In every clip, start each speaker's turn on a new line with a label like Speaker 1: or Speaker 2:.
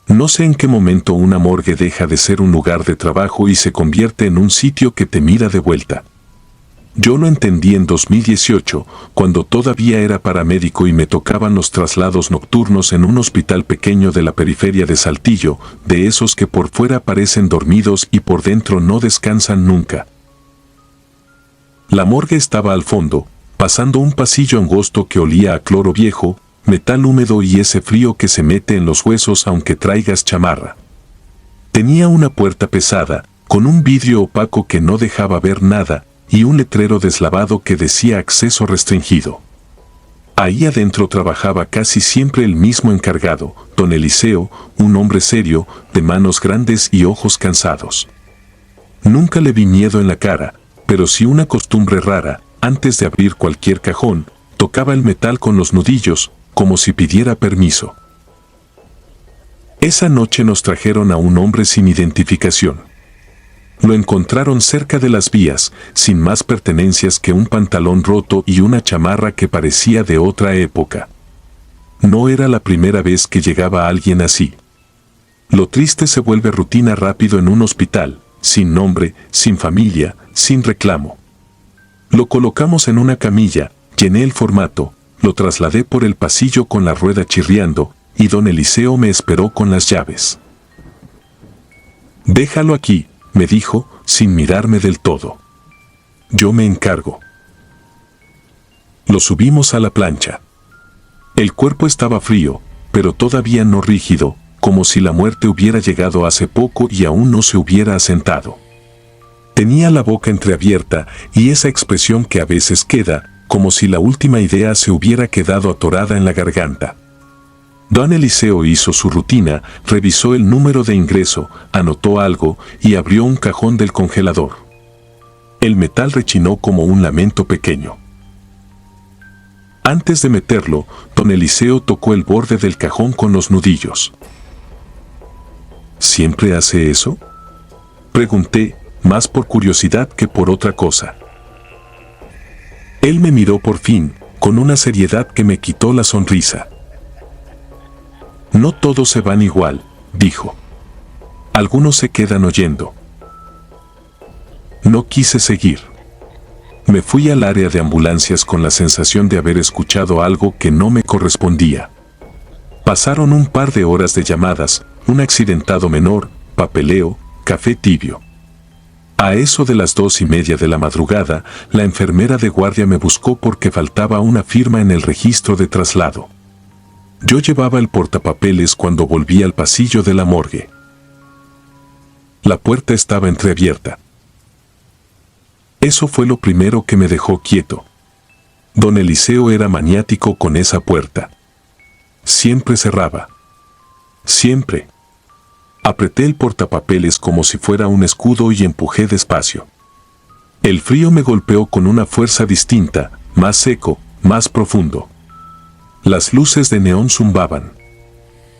Speaker 1: No sé en qué momento una morgue deja de ser un lugar de trabajo y se convierte en un sitio que te mira de vuelta. Yo lo entendí en 2018, cuando todavía era paramédico y me tocaban los traslados nocturnos en un hospital pequeño de la periferia de Saltillo, de esos que por fuera parecen dormidos y por dentro no descansan nunca. La morgue estaba al fondo, pasando un pasillo angosto que olía a cloro viejo, metal húmedo y ese frío que se mete en los huesos aunque traigas chamarra. Tenía una puerta pesada, con un vidrio opaco que no dejaba ver nada, y un letrero deslavado que decía acceso restringido. Ahí adentro trabajaba casi siempre el mismo encargado, don Eliseo, un hombre serio, de manos grandes y ojos cansados. Nunca le vi miedo en la cara, pero sí una costumbre rara: antes de abrir cualquier cajón, tocaba el metal con los nudillos, como si pidiera permiso. Esa noche nos trajeron a un hombre sin identificación. Lo encontraron cerca de las vías, sin más pertenencias que un pantalón roto y una chamarra que parecía de otra época. No era la primera vez que llegaba alguien así. Lo triste se vuelve rutina rápido en un hospital, sin nombre, sin familia, sin reclamo. Lo colocamos en una camilla, llené el formato, lo trasladé por el pasillo con la rueda chirriando, y don Eliseo me esperó con las llaves. «Déjalo aquí», me dijo, sin mirarme del todo. «Yo me encargo». Lo subimos a la plancha. El cuerpo estaba frío, pero todavía no rígido, como si la muerte hubiera llegado hace poco y aún no se hubiera asentado. Tenía la boca entreabierta y esa expresión que a veces queda, como si la última idea se hubiera quedado atorada en la garganta. Don Eliseo hizo su rutina, revisó el número de ingreso, anotó algo y abrió un cajón del congelador. El metal rechinó como un lamento pequeño. Antes de meterlo, don Eliseo tocó el borde del cajón con los nudillos. ¿Siempre hace eso?, pregunté, más por curiosidad que por otra cosa. Él me miró por fin, con una seriedad que me quitó la sonrisa. «No todos se van igual», dijo. «Algunos se quedan oyendo». No quise seguir. Me fui al área de ambulancias con la sensación de haber escuchado algo que no me correspondía. Pasaron un par de horas de llamadas, un accidentado menor, papeleo, café tibio. A eso de las 2:30 de la madrugada, la enfermera de guardia me buscó porque faltaba una firma en el registro de traslado. Yo llevaba el portapapeles cuando volví al pasillo de la morgue. La puerta estaba entreabierta. Eso fue lo primero que me dejó quieto. Don Eliseo era maniático con esa puerta. Siempre cerraba. Siempre. Apreté el portapapeles como si fuera un escudo y empujé despacio. El frío me golpeó con una fuerza distinta, más seco, más profundo. Las luces de neón zumbaban.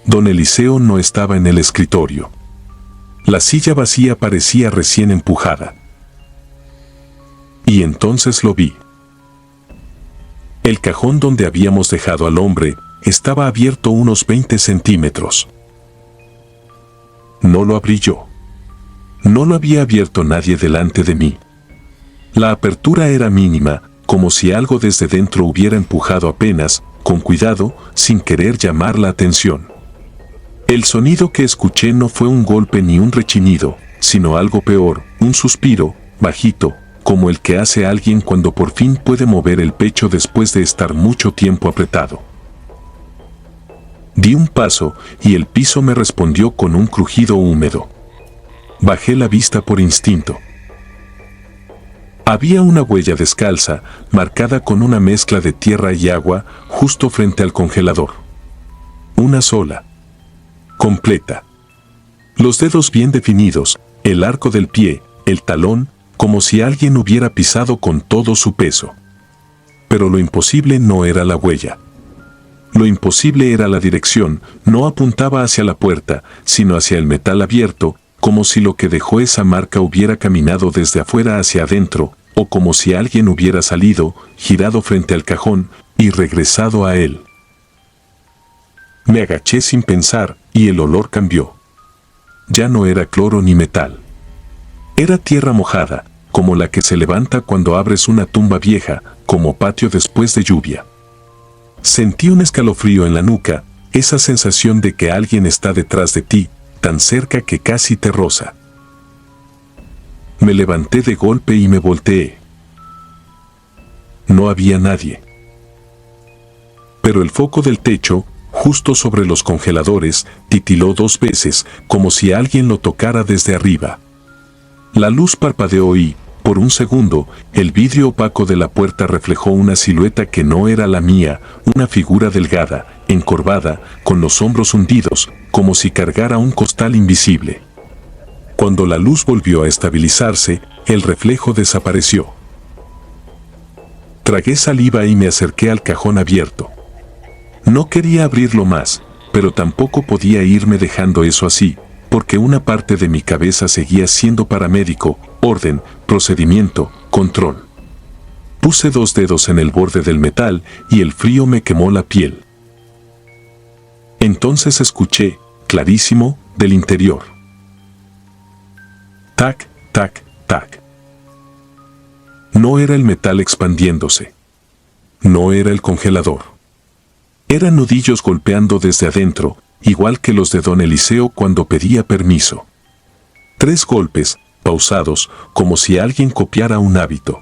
Speaker 1: Don Eliseo no estaba en el escritorio. La silla vacía parecía recién empujada. Y entonces lo vi. El cajón donde habíamos dejado al hombre estaba abierto unos 20 centímetros. No lo abrí yo. No lo había abierto nadie delante de mí. La apertura era mínima, como si algo desde dentro hubiera empujado apenas, con cuidado, sin querer llamar la atención. El sonido que escuché no fue un golpe ni un rechinido, sino algo peor, un suspiro, bajito, como el que hace alguien cuando por fin puede mover el pecho después de estar mucho tiempo apretado. Di un paso y el piso me respondió con un crujido húmedo. Bajé la vista por instinto. Había una huella descalza, marcada con una mezcla de tierra y agua, justo frente al congelador. Una sola. Completa. Los dedos bien definidos, el arco del pie, el talón, como si alguien hubiera pisado con todo su peso. Pero lo imposible no era la huella. Lo imposible era la dirección, no apuntaba hacia la puerta, sino hacia el metal abierto, como si lo que dejó esa marca hubiera caminado desde afuera hacia adentro, o como si alguien hubiera salido, girado frente al cajón, y regresado a él. Me agaché sin pensar y el olor cambió. Ya no era cloro ni metal. Era tierra mojada, como la que se levanta cuando abres una tumba vieja, como patio después de lluvia. Sentí un escalofrío en la nuca, esa sensación de que alguien está detrás de ti, tan cerca que casi te roza. Me levanté de golpe y me volteé. No había nadie. Pero el foco del techo, justo sobre los congeladores, titiló 2 veces, como si alguien lo tocara desde arriba. La luz parpadeó y, por un segundo, el vidrio opaco de la puerta reflejó una silueta que no era la mía, una figura delgada, encorvada, con los hombros hundidos, como si cargara un costal invisible. Cuando la luz volvió a estabilizarse, el reflejo desapareció. Tragué saliva y me acerqué al cajón abierto. No quería abrirlo más, pero tampoco podía irme dejando eso así, porque una parte de mi cabeza seguía siendo paramédico, orden, procedimiento, control. Puse 2 dedos en el borde del metal y el frío me quemó la piel. Entonces escuché, clarísimo, del interior. Tac, tac, tac. No era el metal expandiéndose. No era el congelador. Eran nudillos golpeando desde adentro, igual que los de don Eliseo cuando pedía permiso. 3 golpes, pausados, como si alguien copiara un hábito.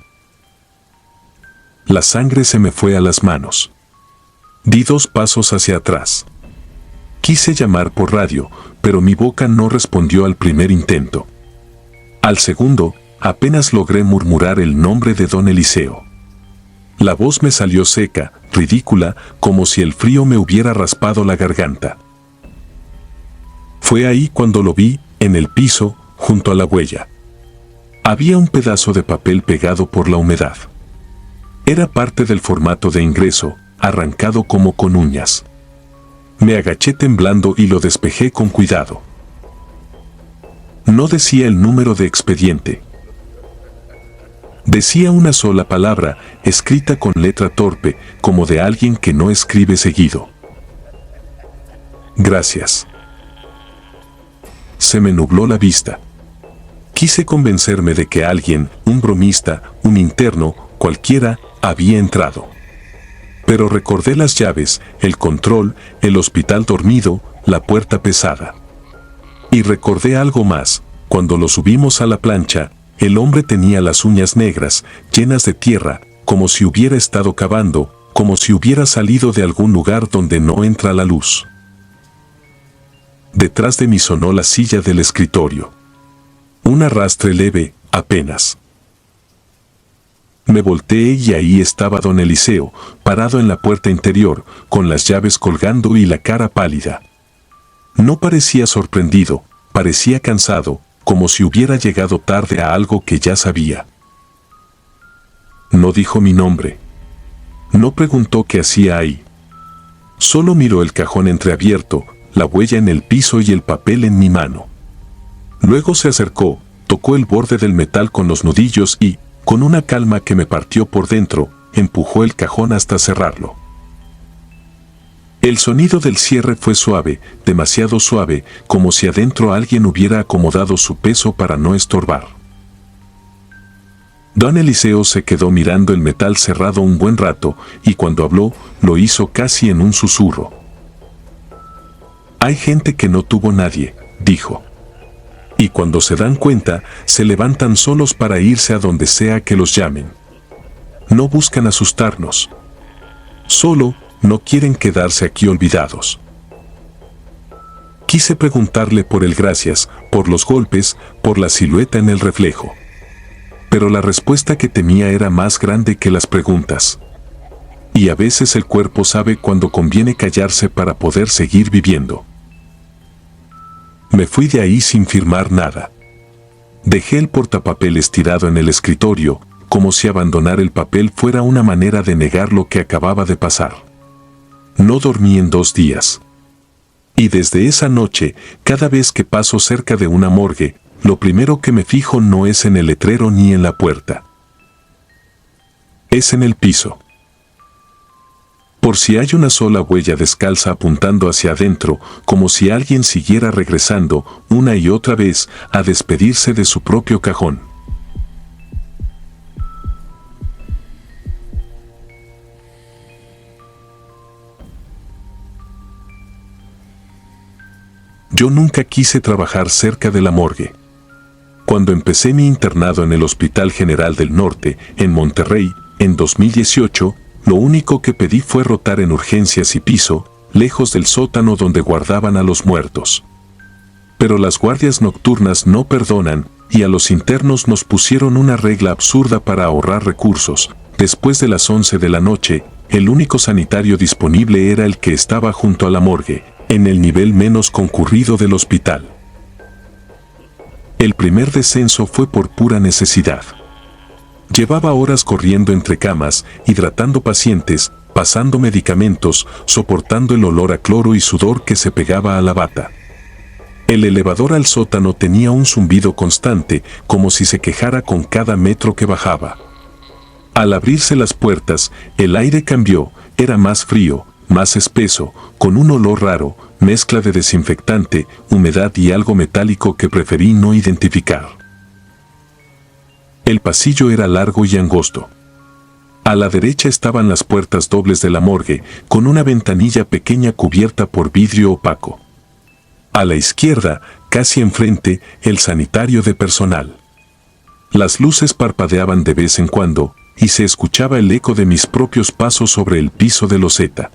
Speaker 1: La sangre se me fue a las manos. Di 2 pasos hacia atrás. Quise llamar por radio, pero mi boca no respondió al primer intento. Al segundo, apenas logré murmurar el nombre de don Eliseo. La voz me salió seca, ridícula, como si el frío me hubiera raspado la garganta. Fue ahí cuando lo vi, en el piso, junto a la huella. Había un pedazo de papel pegado por la humedad. Era parte del formato de ingreso, arrancado como con uñas. Me agaché temblando y lo despejé con cuidado. No decía el número de expediente. Decía una sola palabra, escrita con letra torpe, como de alguien que no escribe seguido. Gracias. Se me nubló la vista. Quise convencerme de que alguien, un bromista, un interno, cualquiera, había entrado. Pero recordé las llaves, el control, el hospital dormido, la puerta pesada. Y recordé algo más, cuando lo subimos a la plancha, el hombre tenía las uñas negras, llenas de tierra, como si hubiera estado cavando, como si hubiera salido de algún lugar donde no entra la luz. Detrás de mí sonó la silla del escritorio. Un arrastre leve, apenas. Me volteé y ahí estaba don Eliseo, parado en la puerta interior, con las llaves colgando y la cara pálida. No parecía sorprendido, parecía cansado, como si hubiera llegado tarde a algo que ya sabía. No dijo mi nombre. No preguntó qué hacía ahí. Solo miró el cajón entreabierto, la huella en el piso y el papel en mi mano. Luego se acercó, tocó el borde del metal con los nudillos y, con una calma que me partió por dentro, empujó el cajón hasta cerrarlo. El sonido del cierre fue suave, demasiado suave, como si adentro alguien hubiera acomodado su peso para no estorbar. Don Eliseo se quedó mirando el metal cerrado un buen rato, y cuando habló, lo hizo casi en un susurro. Hay gente que no tuvo nadie, dijo. Y cuando se dan cuenta, se levantan solos para irse a donde sea que los llamen. No buscan asustarnos. Solo, no quieren quedarse aquí olvidados. Quise preguntarle por el gracias, por los golpes, por la silueta en el reflejo. Pero la respuesta que temía era más grande que las preguntas. Y a veces el cuerpo sabe cuando conviene callarse para poder seguir viviendo. Me fui de ahí sin firmar nada. Dejé el portapapeles tirado en el escritorio, como si abandonar el papel fuera una manera de negar lo que acababa de pasar. No dormí en 2 días. Y desde esa noche, cada vez que paso cerca de una morgue, lo primero que me fijo no es en el letrero ni en la puerta. Es en el piso. Por si hay una sola huella descalza apuntando hacia adentro, como si alguien siguiera regresando una y otra vez a despedirse de su propio cajón. Yo nunca quise trabajar cerca de la morgue. Cuando empecé mi internado en el Hospital General del Norte, en Monterrey, en 2018, lo único que pedí fue rotar en urgencias y piso, lejos del sótano donde guardaban a los muertos. Pero las guardias nocturnas no perdonan, y a los internos nos pusieron una regla absurda para ahorrar recursos. Después de las 11 de la noche, el único sanitario disponible era el que estaba junto a la morgue, en el nivel menos concurrido del hospital. El primer descenso fue por pura necesidad. Llevaba horas corriendo entre camas, hidratando pacientes, pasando medicamentos, soportando el olor a cloro y sudor que se pegaba a la bata. El elevador al sótano tenía un zumbido constante, como si se quejara con cada metro que bajaba. Al abrirse las puertas, el aire cambió, era más frío, más espeso, con un olor raro, mezcla de desinfectante, humedad y algo metálico que preferí no identificar. El pasillo era largo y angosto. A la derecha estaban las puertas dobles de la morgue, con una ventanilla pequeña cubierta por vidrio opaco. A la izquierda, casi enfrente, el sanitario de personal. Las luces parpadeaban de vez en cuando, y se escuchaba el eco de mis propios pasos sobre el piso de loseta.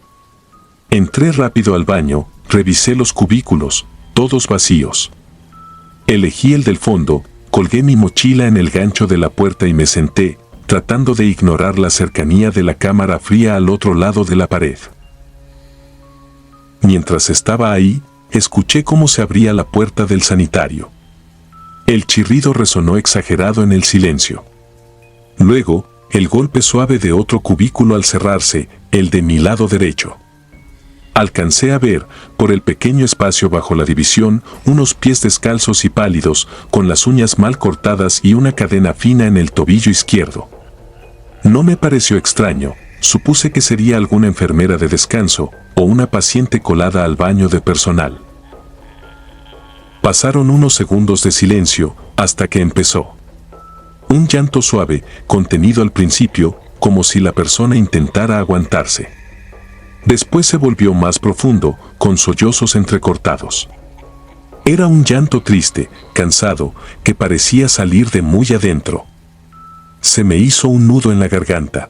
Speaker 1: Entré rápido al baño, revisé los cubículos, todos vacíos. Elegí el del fondo, colgué mi mochila en el gancho de la puerta y me senté, tratando de ignorar la cercanía de la cámara fría al otro lado de la pared. Mientras estaba ahí, escuché cómo se abría la puerta del sanitario. El chirrido resonó exagerado en el silencio. Luego, el golpe suave de otro cubículo al cerrarse, el de mi lado derecho. Alcancé a ver, por el pequeño espacio bajo la división, unos pies descalzos y pálidos, con las uñas mal cortadas y una cadena fina en el tobillo izquierdo. No me pareció extraño, supuse que sería alguna enfermera de descanso, o una paciente colada al baño de personal. Pasaron unos segundos de silencio, hasta que empezó. Un llanto suave, contenido al principio, como si la persona intentara aguantarse. Después se volvió más profundo, con sollozos entrecortados. Era un llanto triste, cansado, que parecía salir de muy adentro. Se me hizo un nudo en la garganta.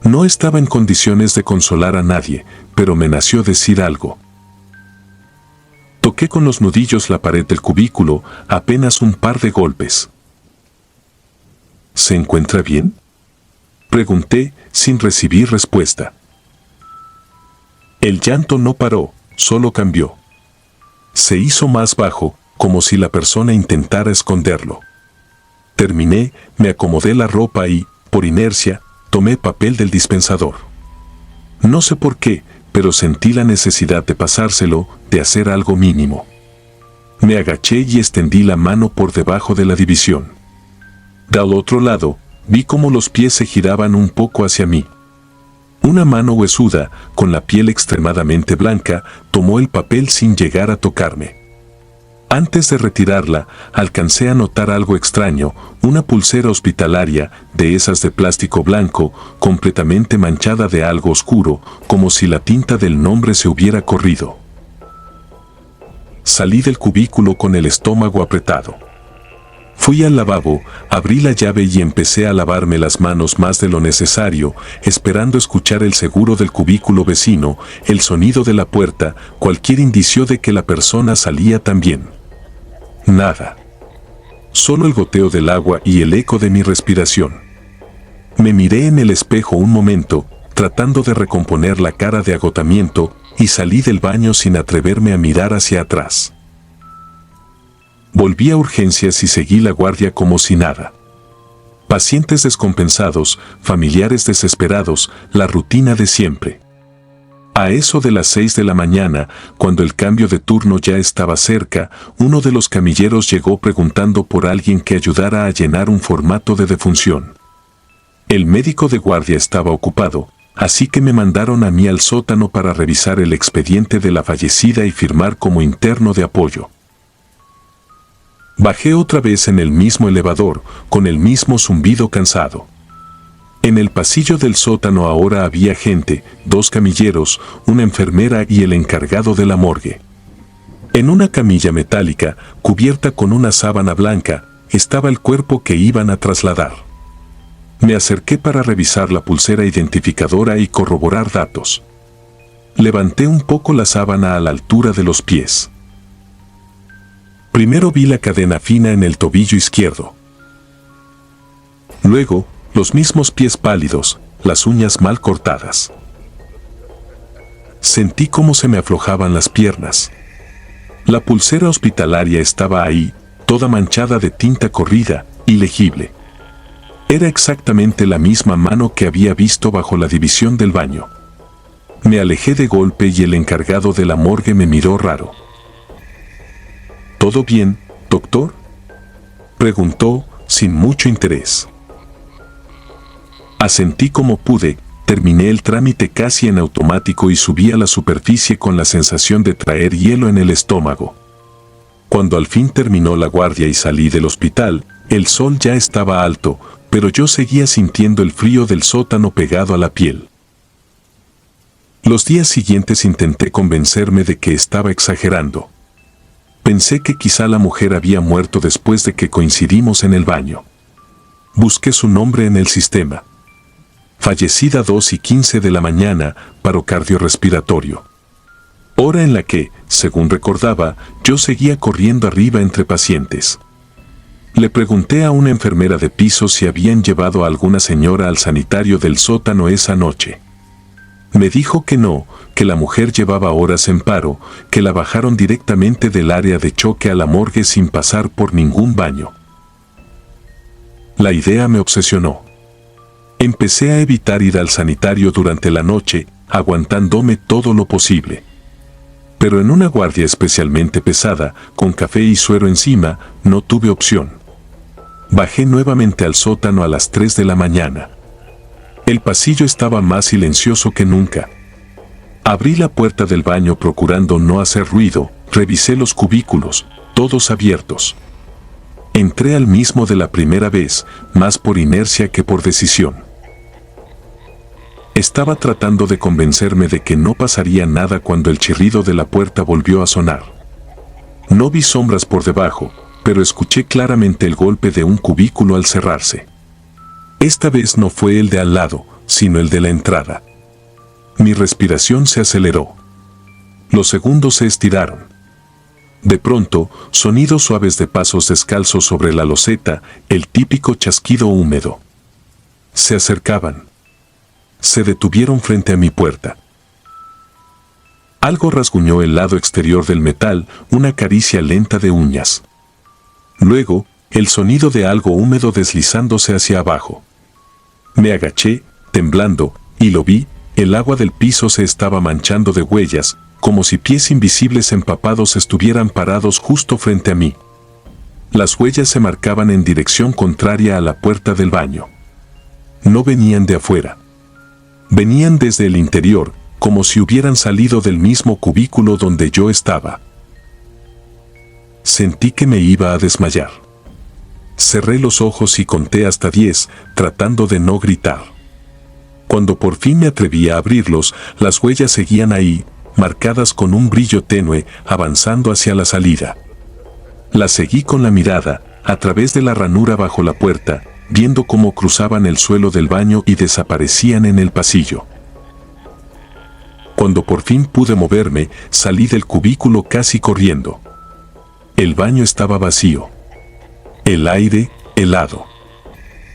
Speaker 1: No estaba en condiciones de consolar a nadie, pero me nació decir algo. Toqué con los nudillos la pared del cubículo, apenas un par de golpes. ¿Se encuentra bien?, pregunté, sin recibir respuesta. El llanto no paró, solo cambió. Se hizo más bajo, como si la persona intentara esconderlo. Terminé, me acomodé la ropa y, por inercia, tomé papel del dispensador. No sé por qué, pero sentí la necesidad de pasárselo, de hacer algo mínimo. Me agaché y extendí la mano por debajo de la división. Del otro lado, vi cómo los pies se giraban un poco hacia mí. Una mano huesuda, con la piel extremadamente blanca, tomó el papel sin llegar a tocarme. Antes de retirarla, alcancé a notar algo extraño, una pulsera hospitalaria, de esas de plástico blanco, completamente manchada de algo oscuro, como si la tinta del nombre se hubiera corrido. Salí del cubículo con el estómago apretado. Fui al lavabo, abrí la llave y empecé a lavarme las manos más de lo necesario, esperando escuchar el seguro del cubículo vecino, el sonido de la puerta, cualquier indicio de que la persona salía también. Nada. Solo el goteo del agua y el eco de mi respiración. Me miré en el espejo un momento, tratando de recomponer la cara de agotamiento, y salí del baño sin atreverme a mirar hacia atrás. Volví a urgencias y seguí la guardia como si nada. Pacientes descompensados, familiares desesperados, la rutina de siempre. A eso de las 6 de la mañana, cuando el cambio de turno ya estaba cerca, uno de los camilleros llegó preguntando por alguien que ayudara a llenar un formato de defunción. El médico de guardia estaba ocupado, así que me mandaron a mí al sótano para revisar el expediente de la fallecida y firmar como interno de apoyo. Bajé otra vez en el mismo elevador, con el mismo zumbido cansado. En el pasillo del sótano ahora había gente, 2 camilleros, una enfermera y el encargado de la morgue. En una camilla metálica, cubierta con una sábana blanca, estaba el cuerpo que iban a trasladar. Me acerqué para revisar la pulsera identificadora y corroborar datos. Levanté un poco la sábana a la altura de los pies. Primero vi la cadena fina en el tobillo izquierdo. Luego, los mismos pies pálidos, las uñas mal cortadas. Sentí cómo se me aflojaban las piernas. La pulsera hospitalaria estaba ahí, toda manchada de tinta corrida, ilegible. Era exactamente la misma mano que había visto bajo la división del baño. Me alejé de golpe y el encargado de la morgue me miró raro. ¿Todo bien, doctor?, preguntó, sin mucho interés. Asentí como pude, terminé el trámite casi en automático y subí a la superficie con la sensación de traer hielo en el estómago. Cuando al fin terminó la guardia y salí del hospital, el sol ya estaba alto, pero yo seguía sintiendo el frío del sótano pegado a la piel. Los días siguientes intenté convencerme de que estaba exagerando. Pensé que quizá la mujer había muerto después de que coincidimos en el baño. Busqué su nombre en el sistema. Fallecida 2:15 de la mañana, paro cardiorrespiratorio. Hora en la que, según recordaba, yo seguía corriendo arriba entre pacientes. Le pregunté a una enfermera de piso si habían llevado a alguna señora al sanitario del sótano esa noche. Me dijo que no, que la mujer llevaba horas en paro, que la bajaron directamente del área de choque a la morgue sin pasar por ningún baño. La idea me obsesionó. Empecé a evitar ir al sanitario durante la noche, aguantándome todo lo posible. Pero en una guardia especialmente pesada, con café y suero encima, no tuve opción. Bajé nuevamente al sótano a las 3 de la mañana. El pasillo estaba más silencioso que nunca. Abrí la puerta del baño procurando no hacer ruido, revisé los cubículos, todos abiertos. Entré al mismo de la primera vez, más por inercia que por decisión. Estaba tratando de convencerme de que no pasaría nada cuando el chirrido de la puerta volvió a sonar. No vi sombras por debajo, pero escuché claramente el golpe de un cubículo al cerrarse. Esta vez no fue el de al lado, sino el de la entrada. Mi respiración se aceleró. Los segundos se estiraron. De pronto, sonidos suaves de pasos descalzos sobre la loseta, el típico chasquido húmedo. Se acercaban. Se detuvieron frente a mi puerta. Algo rasguñó el lado exterior del metal, una caricia lenta de uñas. Luego, el sonido de algo húmedo deslizándose hacia abajo. Me agaché, temblando, y lo vi, el agua del piso se estaba manchando de huellas, como si pies invisibles empapados estuvieran parados justo frente a mí. Las huellas se marcaban en dirección contraria a la puerta del baño. No venían de afuera. Venían desde el interior, como si hubieran salido del mismo cubículo donde yo estaba. Sentí que me iba a desmayar. Cerré los ojos y conté hasta 10, tratando de no gritar. Cuando por fin me atreví a abrirlos, las huellas seguían ahí, marcadas con un brillo tenue, avanzando hacia la salida. Las seguí con la mirada, a través de la ranura bajo la puerta, viendo cómo cruzaban el suelo del baño y desaparecían en el pasillo. Cuando por fin pude moverme, salí del cubículo casi corriendo. El baño estaba vacío. El aire, helado.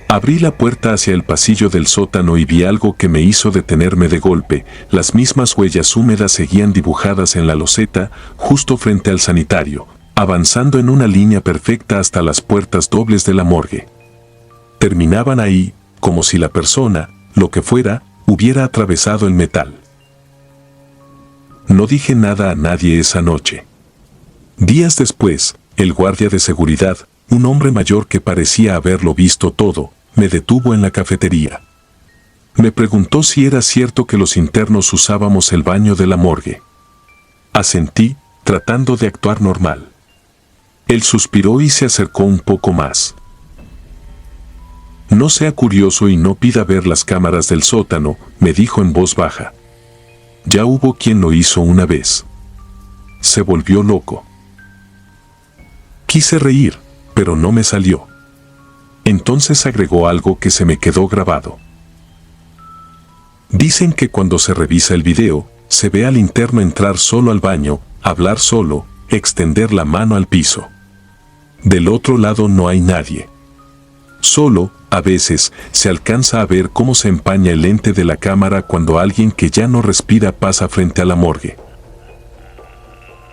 Speaker 1: Abrí la puerta hacia el pasillo del sótano y vi algo que me hizo detenerme de golpe. Las mismas huellas húmedas seguían dibujadas en la loseta, justo frente al sanitario, avanzando en una línea perfecta hasta las puertas dobles de la morgue. Terminaban ahí, como si la persona, lo que fuera, hubiera atravesado el metal. No dije nada a nadie esa noche. Días después, el guardia de seguridad, un hombre mayor que parecía haberlo visto todo, me detuvo en la cafetería. Me preguntó si era cierto que los internos usábamos el baño de la morgue. Asentí, tratando de actuar normal. Él suspiró y se acercó un poco más. No sea curioso y no pida ver las cámaras del sótano, me dijo en voz baja. Ya hubo quien lo hizo una vez. Se volvió loco. Quise reír, pero no me salió. Entonces agregó algo que se me quedó grabado. Dicen que cuando se revisa el video, se ve al interno entrar solo al baño, hablar solo, extender la mano al piso. Del otro lado no hay nadie. Solo, a veces, se alcanza a ver cómo se empaña el lente de la cámara cuando alguien que ya no respira pasa frente a la morgue.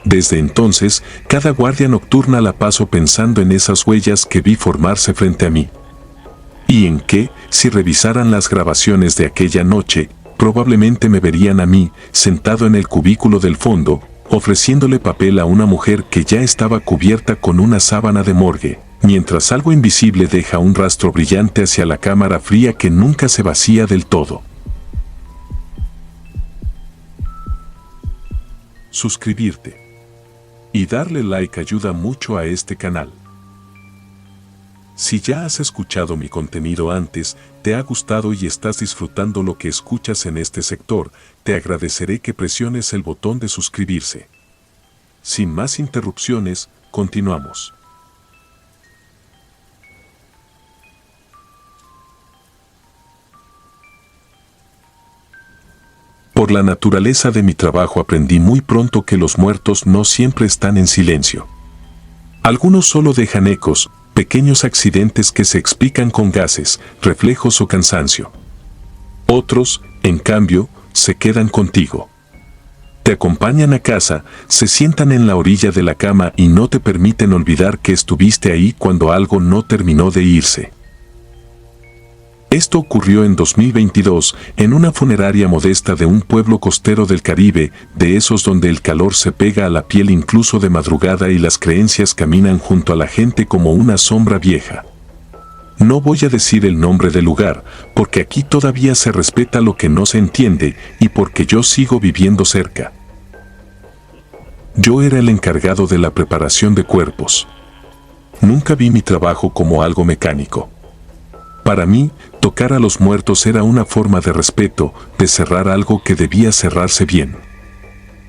Speaker 1: Desde entonces, cada guardia nocturna la paso pensando en esas huellas que vi formarse frente a mí. Y en que, si revisaran las grabaciones de aquella noche, probablemente me verían a mí, sentado en el cubículo del fondo, ofreciéndole papel a una mujer que ya estaba cubierta con una sábana de morgue, mientras algo invisible deja un rastro brillante hacia la cámara fría que nunca se vacía del todo. Suscribirte y darle like ayuda mucho a este canal. Si ya has escuchado mi contenido antes, te ha gustado y estás disfrutando lo que escuchas en este sector, te agradeceré que presiones el botón de suscribirse. Sin más interrupciones, continuamos. Por la naturaleza de mi trabajo aprendí muy pronto que los muertos no siempre están en silencio. Algunos solo dejan ecos, pequeños accidentes que se explican con gases, reflejos o cansancio. Otros, en cambio, se quedan contigo. Te acompañan a casa, se sientan en la orilla de la cama y no te permiten olvidar que estuviste ahí cuando algo no terminó de irse. Esto ocurrió en 2022, en una funeraria modesta de un pueblo costero del Caribe, de esos donde el calor se pega a la piel incluso de madrugada y las creencias caminan junto a la gente como una sombra vieja. No voy a decir el nombre del lugar, porque aquí todavía se respeta lo que no se entiende y porque yo sigo viviendo cerca. Yo era el encargado de la preparación de cuerpos. Nunca vi mi trabajo como algo mecánico. Para mí, tocar a los muertos era una forma de respeto, de cerrar algo que debía cerrarse bien.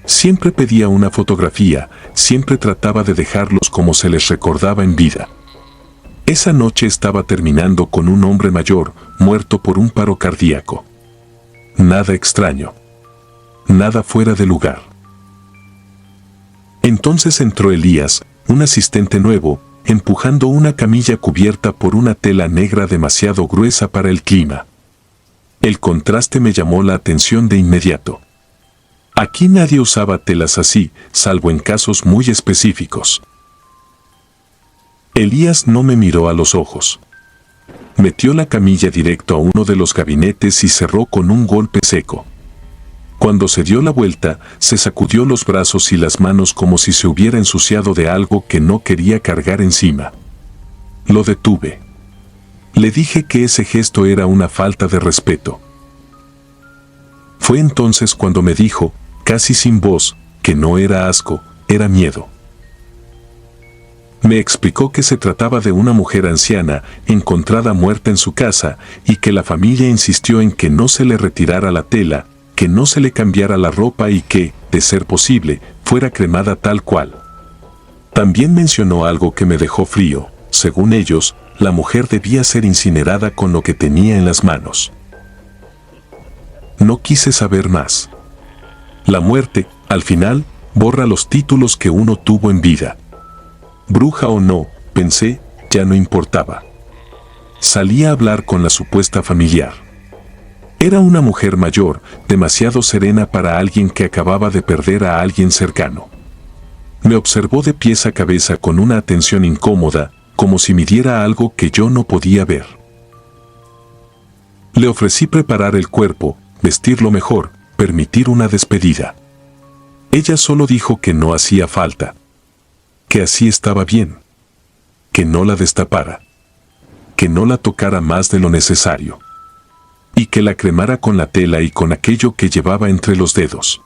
Speaker 1: Siempre pedía una fotografía, siempre trataba de dejarlos como se les recordaba en vida. Esa noche estaba terminando con un hombre mayor, muerto por un paro cardíaco. Nada extraño. Nada fuera de lugar. Entonces entró Elías, un asistente nuevo, empujando una camilla cubierta por una tela negra demasiado gruesa para el clima. El contraste me llamó la atención de inmediato. Aquí nadie usaba telas así, salvo en casos muy específicos. Elías no me miró a los ojos. Metió la camilla directo a uno de los gabinetes y cerró con un golpe seco. Cuando se dio la vuelta, se sacudió los brazos y las manos como si se hubiera ensuciado de algo que no quería cargar encima. Lo detuve. Le dije que ese gesto era una falta de respeto. Fue entonces cuando me dijo, casi sin voz, que no era asco, era miedo. Me explicó que se trataba de una mujer anciana, encontrada muerta en su casa, y que la familia insistió en que no se le retirara la tela, que no se le cambiara la ropa y que, de ser posible, fuera cremada tal cual. También mencionó algo que me dejó frío. Según ellos, la mujer debía ser incinerada con lo que tenía en las manos. No quise saber más. La muerte, al final, borra los títulos que uno tuvo en vida. Bruja o no, pensé, ya no importaba. Salí a hablar con la supuesta familiar. Era una mujer mayor, demasiado serena para alguien que acababa de perder a alguien cercano. Me observó de pies a cabeza con una atención incómoda, como si midiera algo que yo no podía ver. Le ofrecí preparar el cuerpo, vestirlo mejor, permitir una despedida. Ella solo dijo que no hacía falta, que así estaba bien, que no la destapara, que no la tocara más de lo necesario. y que la cremara con la tela y con aquello que llevaba entre los dedos.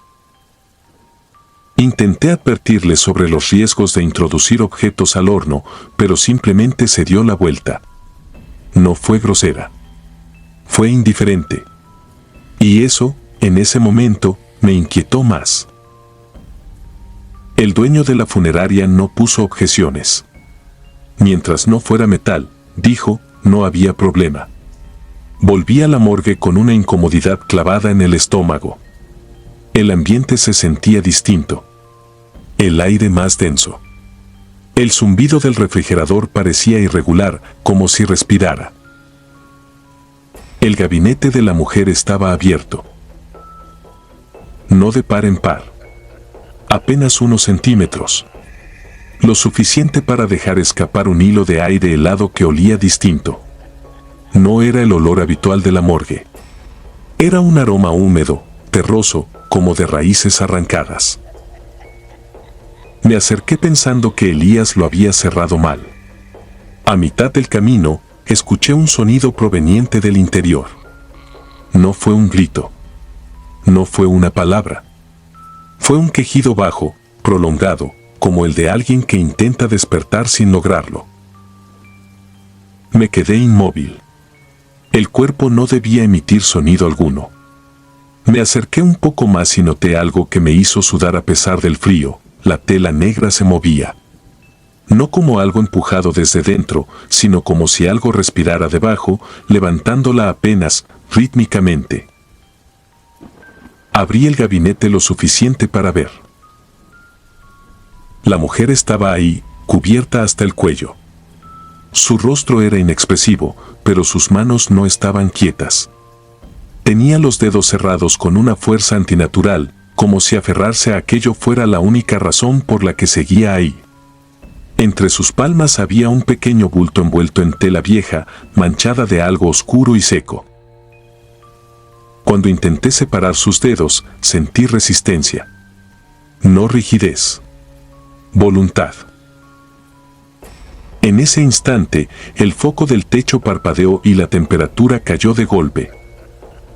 Speaker 1: Intenté advertirle sobre los riesgos de introducir objetos al horno, pero simplemente se dio la vuelta. No fue grosera. Fue indiferente. Y eso, en ese momento, me inquietó más. El dueño de la funeraria no puso objeciones. Mientras no fuera metal, dijo, no había problema. Volví a la morgue con una incomodidad clavada en el estómago. El ambiente se sentía distinto. El aire más denso. El zumbido del refrigerador parecía irregular, como si respirara. El gabinete de la mujer estaba abierto. No de par en par. Apenas unos centímetros. Lo suficiente para dejar escapar un hilo de aire helado que olía distinto. No era el olor habitual de la morgue. Era un aroma húmedo, terroso, como de raíces arrancadas. Me acerqué pensando que Elías lo había cerrado mal. A mitad del camino, escuché un sonido proveniente del interior. No fue un grito. No fue una palabra. Fue un quejido bajo, prolongado, como el de alguien que intenta despertar sin lograrlo. Me quedé inmóvil. El cuerpo no debía emitir sonido alguno. Me acerqué un poco más y noté algo que me hizo sudar a pesar del frío. La tela negra se movía. No como algo empujado desde dentro, sino como si algo respirara debajo, levantándola apenas, rítmicamente. Abrí el gabinete lo suficiente para ver. La mujer estaba ahí, cubierta hasta el cuello. Su rostro era inexpresivo, pero sus manos no estaban quietas. Tenía los dedos cerrados con una fuerza antinatural, como si aferrarse a aquello fuera la única razón por la que seguía ahí. Entre sus palmas había un pequeño bulto envuelto en tela vieja, manchada de algo oscuro y seco. Cuando intenté separar sus dedos, sentí resistencia. No rigidez. Voluntad. En ese instante, el foco del techo parpadeó y la temperatura cayó de golpe.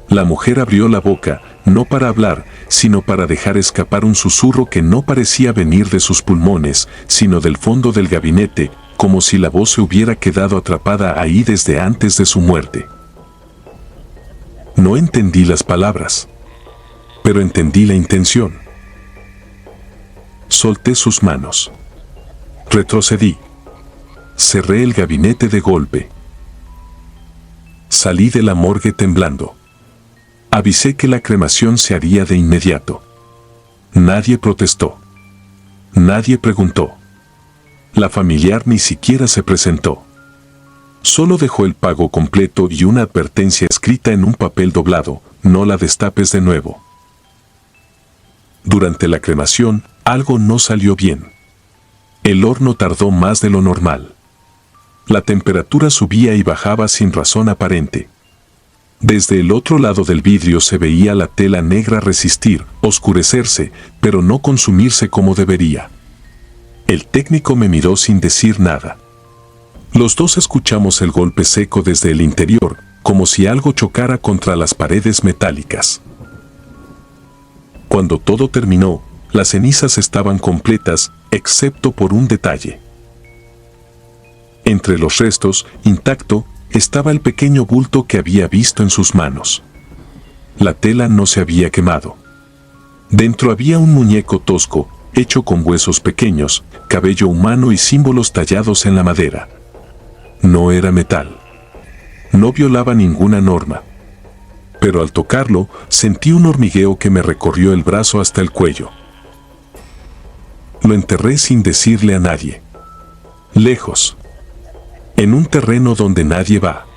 Speaker 1: La mujer abrió la boca, no para hablar, sino para dejar escapar un susurro que no parecía venir de sus pulmones, sino del fondo del gabinete, como si la voz se hubiera quedado atrapada ahí desde antes de su muerte. No entendí las palabras, pero entendí la intención. Solté sus manos. Retrocedí. Cerré el gabinete de golpe. Salí de la morgue temblando. Avisé que la cremación se haría de inmediato. Nadie protestó. Nadie preguntó. La familiar ni siquiera se presentó. Solo dejó el pago completo y una advertencia escrita en un papel doblado: no la destapes de nuevo. Durante la cremación, algo no salió bien. El horno tardó más de lo normal. La temperatura subía y bajaba sin razón aparente. Desde el otro lado del vidrio se veía la tela negra resistir, oscurecerse, pero no consumirse como debería. El técnico me miró sin decir nada. Los dos escuchamos el golpe seco desde el interior, como si algo chocara contra las paredes metálicas. Cuando todo terminó, las cenizas estaban completas, excepto por un detalle. Entre los restos, intacto, estaba el pequeño bulto que había visto en sus manos. La tela no se había quemado. Dentro había un muñeco tosco, hecho con huesos pequeños, cabello humano y símbolos tallados en la madera. No era metal. No violaba ninguna norma. Pero al tocarlo, sentí un hormigueo que me recorrió el brazo hasta el cuello. Lo enterré sin decirle a nadie. Lejos. En un terreno donde nadie va.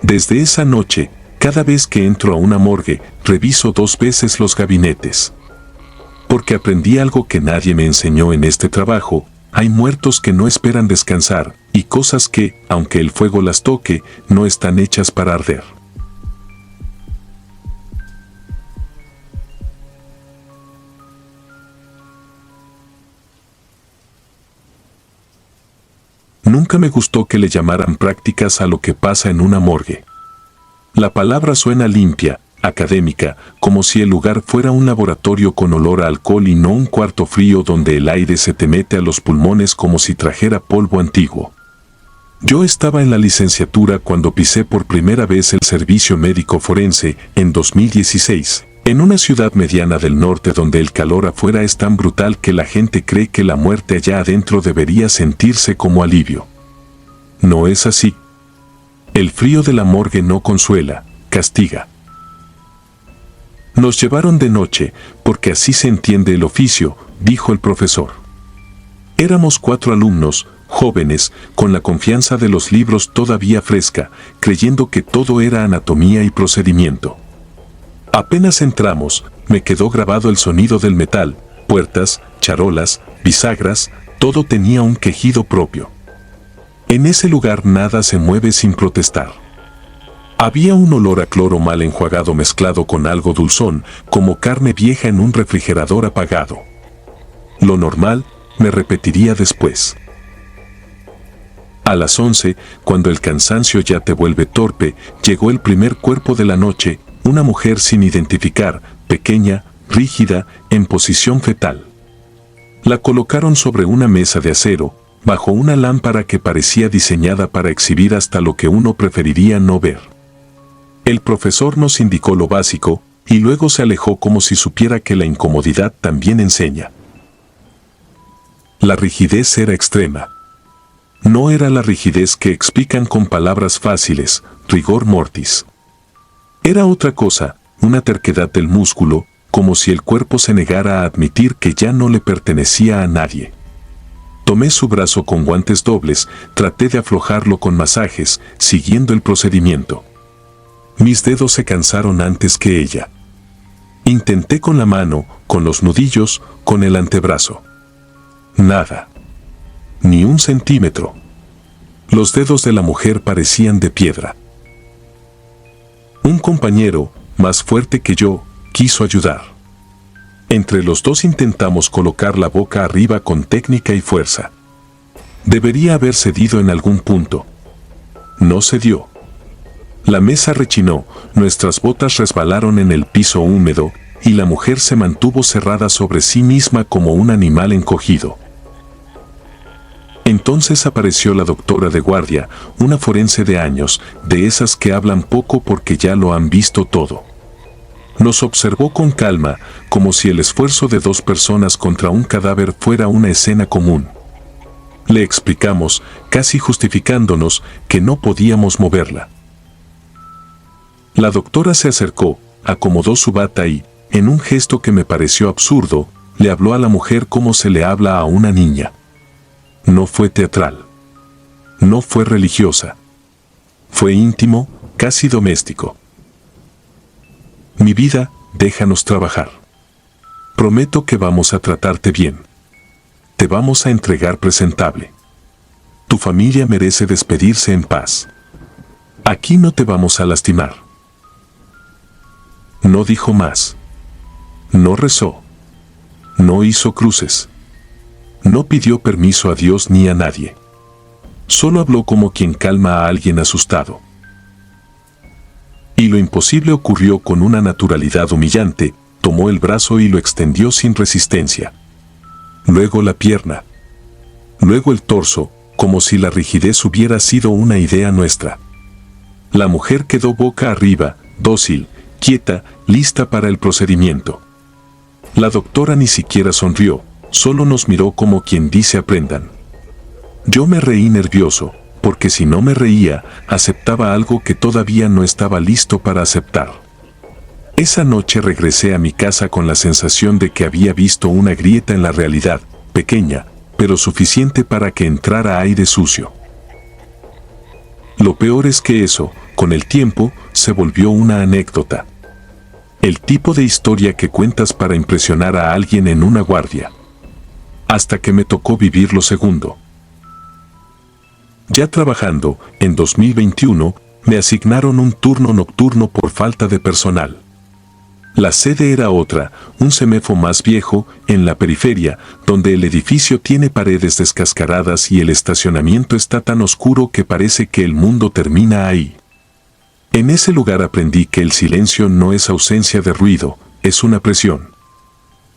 Speaker 1: Desde esa noche, cada vez que entro a una morgue, reviso 2 veces los gabinetes. Porque aprendí algo que nadie me enseñó en este trabajo: hay muertos que no esperan descansar, y cosas que, aunque el fuego las toque, no están hechas para arder. Nunca me gustó que le llamaran prácticas a lo que pasa en una morgue. La palabra suena limpia, académica, como si el lugar fuera un laboratorio con olor a alcohol y no un cuarto frío donde el aire se te mete a los pulmones como si trajera polvo antiguo. Yo estaba en la licenciatura cuando pisé por primera vez el servicio médico forense, en 2016, en una ciudad mediana del norte donde el calor afuera es tan brutal que la gente cree que la muerte allá adentro debería sentirse como alivio. No es así. El frío de la morgue no consuela, castiga. Nos llevaron de noche, porque así se entiende el oficio, dijo el profesor. Éramos 4 alumnos, jóvenes, con la confianza de los libros todavía fresca, creyendo que todo era anatomía y procedimiento. Apenas entramos, me quedó grabado el sonido del metal, puertas, charolas, bisagras, todo tenía un quejido propio. En ese lugar nada se mueve sin protestar. Había un olor a cloro mal enjuagado mezclado con algo dulzón, como carne vieja en un refrigerador apagado. Lo normal, me repetiría después. A las 11, cuando el cansancio ya te vuelve torpe, llegó el primer cuerpo de la noche, una mujer sin identificar, pequeña, rígida, en posición fetal. La colocaron sobre una mesa de acero, bajo una lámpara que parecía diseñada para exhibir hasta lo que uno preferiría no ver. El profesor nos indicó lo básico, y luego se alejó como si supiera que la incomodidad también enseña. La rigidez era extrema. No era la rigidez que explican con palabras fáciles, rigor mortis. Era otra cosa, una terquedad del músculo, como si el cuerpo se negara a admitir que ya no le pertenecía a nadie. Tomé su brazo con guantes dobles, traté de aflojarlo con masajes, siguiendo el procedimiento. Mis dedos se cansaron antes que ella. Intenté con la mano, con los nudillos, con el antebrazo. Nada. Ni un centímetro. Los dedos de la mujer parecían de piedra. Un compañero, más fuerte que yo, quiso ayudar. Entre los dos intentamos colocar la boca arriba con técnica y fuerza. Debería haber cedido en algún punto. No cedió. La mesa rechinó, nuestras botas resbalaron en el piso húmedo, y la mujer se mantuvo cerrada sobre sí misma como un animal encogido. Entonces apareció la doctora de guardia, una forense de años, de esas que hablan poco porque ya lo han visto todo. Nos observó con calma, como si el esfuerzo de 2 personas contra un cadáver fuera una escena común. Le explicamos, casi justificándonos, que no podíamos moverla. La doctora se acercó, acomodó su bata y, en un gesto que me pareció absurdo, le habló a la mujer como se le habla a una niña. No fue teatral. No fue religiosa. Fue íntimo, casi doméstico. Mi vida, déjanos trabajar. Prometo que vamos a tratarte bien. Te vamos a entregar presentable. Tu familia merece despedirse en paz. Aquí no te vamos a lastimar. No dijo más. No rezó. No hizo cruces. No pidió permiso a Dios ni a nadie. Solo habló como quien calma a alguien asustado. Y lo imposible ocurrió con una naturalidad humillante, tomó el brazo y lo extendió sin resistencia. Luego la pierna. Luego el torso, como si la rigidez hubiera sido una idea nuestra. La mujer quedó boca arriba, dócil, quieta, lista para el procedimiento. La doctora ni siquiera sonrió, solo nos miró como quien dice aprendan. Yo me reí nervioso, porque si no me reía, aceptaba algo que todavía no estaba listo para aceptar. Esa noche regresé a mi casa con la sensación de que había visto una grieta en la realidad, pequeña, pero suficiente para que entrara aire sucio. Lo peor es que eso, con el tiempo, se volvió una anécdota. El tipo de historia que cuentas para impresionar a alguien en una guardia. Hasta que me tocó vivir lo segundo. Ya trabajando, en 2021, me asignaron un turno nocturno por falta de personal. La sede era otra, un CEMEFO más viejo, en la periferia, donde el edificio tiene paredes descascaradas y el estacionamiento está tan oscuro que parece que el mundo termina ahí. En ese lugar aprendí que el silencio no es ausencia de ruido, es una presión.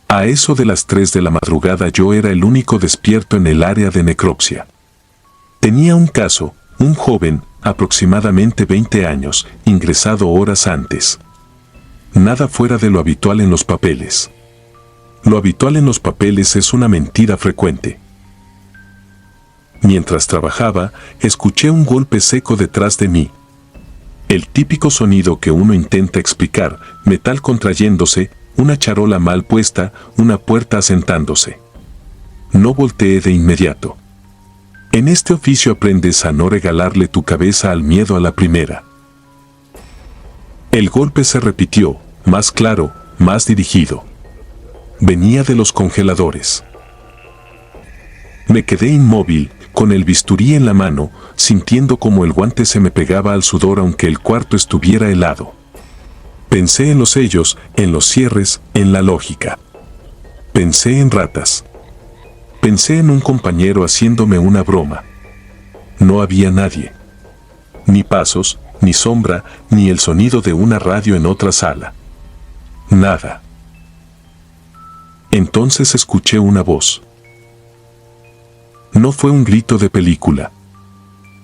Speaker 1: A eso de las 3 de la madrugada yo era el único despierto en el área de necropsia. Tenía un caso, un joven, aproximadamente 20 años, ingresado horas antes. Nada fuera de lo habitual en los papeles. Lo habitual en los papeles es una mentira frecuente. Mientras trabajaba, escuché un golpe seco detrás de mí. El típico sonido que uno intenta explicar, metal contrayéndose, una charola mal puesta, una puerta asentándose. No volteé de inmediato. En este oficio aprendes a no regalarle tu cabeza al miedo a la primera. El golpe se repitió, más claro, más dirigido. Venía de los congeladores. Me quedé inmóvil, con el bisturí en la mano, sintiendo como el guante se me pegaba al sudor aunque el cuarto estuviera helado. Pensé en los sellos, en los cierres, en la lógica. Pensé en ratas. Pensé en un compañero haciéndome una broma. No había nadie. Ni pasos, ni sombra, ni el sonido de una radio en otra sala. Nada. Entonces escuché una voz. No fue un grito de película.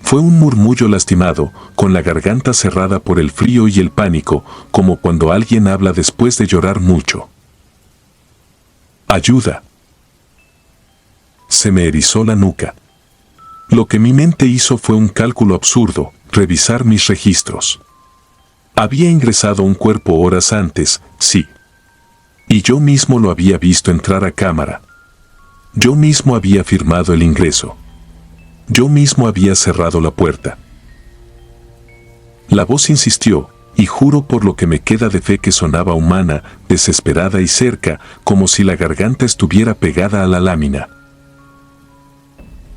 Speaker 1: Fue un murmullo lastimado, con la garganta cerrada por el frío y el pánico, como cuando alguien habla después de llorar mucho. ¡Ayuda! Se me erizó la nuca. Lo que mi mente hizo fue un cálculo absurdo, revisar mis registros. Había ingresado un cuerpo horas antes, sí. Y yo mismo lo había visto entrar a cámara. Yo mismo había firmado el ingreso. Yo mismo había cerrado la puerta. La voz insistió, y juro por lo que me queda de fe que sonaba humana, desesperada y cerca, como si la garganta estuviera pegada a la lámina.